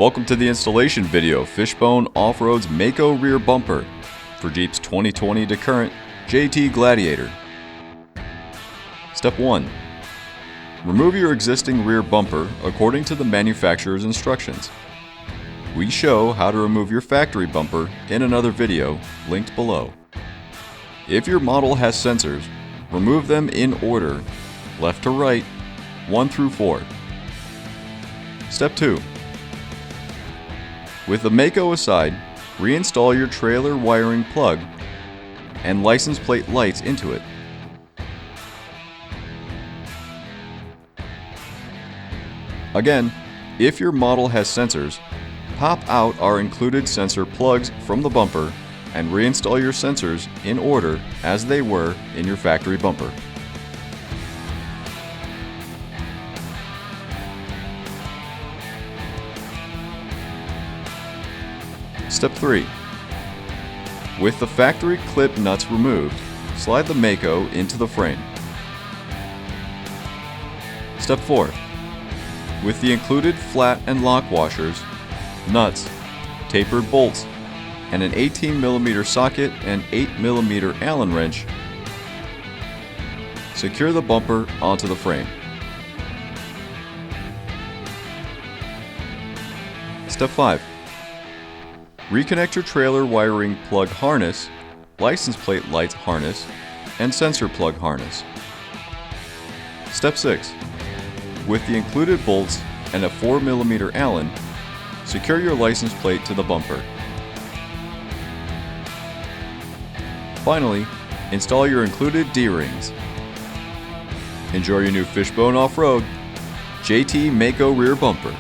Welcome to the installation video, Fishbone Offroad's Mako rear bumper for Jeep's 2020 to current JT Gladiator. Step 1. Remove your existing rear bumper according to the manufacturer's instructions. We show how to remove your factory bumper in another video linked below. If your model has sensors, remove them in order, left to right, 1 through 4. Step 2. With the Mako aside, reinstall your trailer wiring plug and license plate lights into it. Again, if your model has sensors, pop out our included sensor plugs from the bumper and reinstall your sensors in order as they were in your factory bumper. Step 3. With the factory clip nuts removed, slide the Mako into the frame. Step 4. With the included flat and lock washers, nuts, tapered bolts, and an 18mm socket and 8mm Allen wrench, secure the bumper onto the frame. Step 5. Reconnect your trailer wiring plug harness, license plate lights harness, and sensor plug harness. Step 6. With the included bolts and a 4mm Allen, secure your license plate to the bumper. Finally, install your included D-rings. Enjoy your new Fishbone Off-Road JT Mako rear bumper.